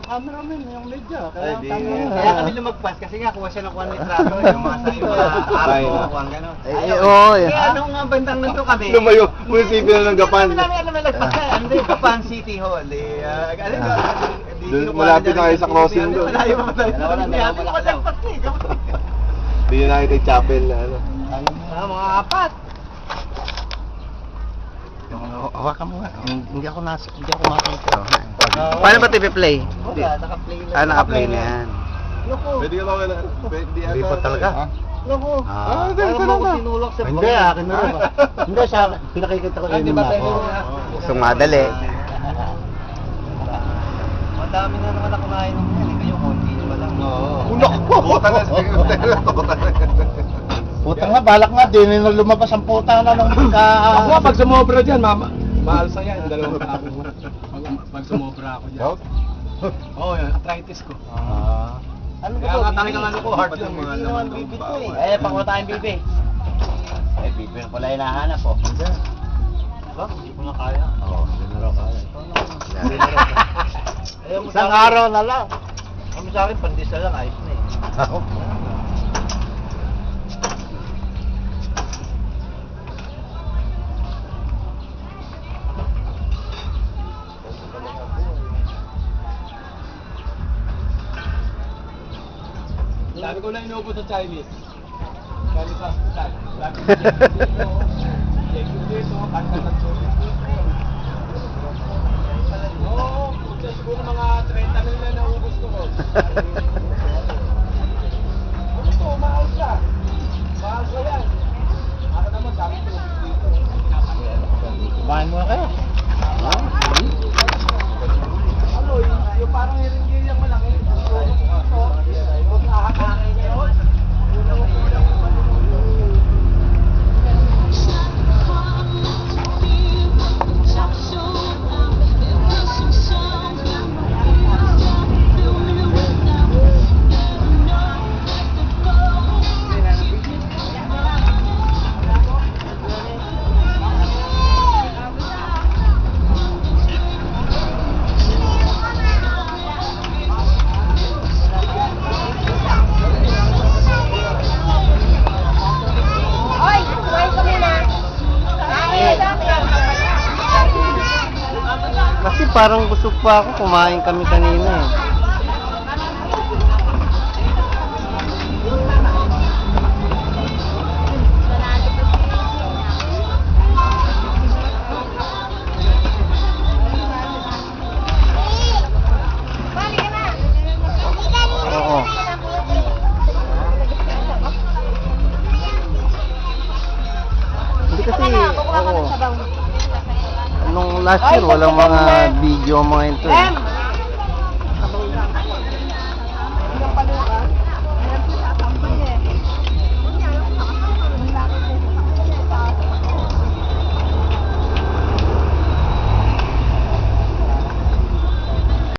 yung cameraman, yung media. Kaya Kaya kami lumagpas kasi nga kuha siya ng kuha litrato. Yung mga sa iba, araw, kuha gano'n. Oo, yan. Kaya nung bandang nandun kami. Lumayo, munisipyo na ng Gapan. Hindi namin alam na lagpas na. Ano yung Gapan City Hall. Doon, malapit na kayo sa crossing doon. Malayo pa tayo. Hindi mo lagpas na eh. The United Chapel na ano. Mga apat. Hawakan mo nga. Hindi ako makita. Paano ba TV play? Wala, naka-play lang. Naka-play na yan. Loko. Pwede ka ba wala? Hindi pa talaga. Loko. Hindi, Parang ito mo ako na. sinulok sa Hindi, akin na rin. Hindi, sa pinakikita ko Hindi rin ba naman tayo ako. Gusto madali. Madami na naman ako kumain ng yan. Kayo konti pa lang. Unok po! Puta na sa Puta nga, balak nga, di na lumabas ang puta na nung Ako pag sumobra dyan, maalsa yan, dalawang tapo. Pag sumobra ako dyan. Oo, yun, arthritis ko. Ano ba Kaya to? nga talagang ano ko, hard yung mga Hindi naman bibit ko eh. Eh, pakuha tayong bibi. Eh, bibi ko pala hinahanap po. Ba? Hindi ko na kaya. Oo, hindi na raw kaya. Ayaw mo Isang sa akin- araw na lang. Ayaw mo sa akin, pandesal lang, ayos na eh. Ako. Sabi ko na inuupo sa Chinese. Galing sa hospital. Sabi ko dito, check you dito, kanta ng tubig dito. Oo, siguro mga 30 mil na naubos ko. Ano to, mahal siya. Mahal siya yan. Ako naman, dami ko dito. Kumain muna kayo. Ano, yung parang hiringgil yung malaki. Kung ahakakin niya yun. Kasi parang busog pa ako, kumain kami kanina eh. Oo. Hindi kasi, oo. Nung last year, walang mga video mga ito.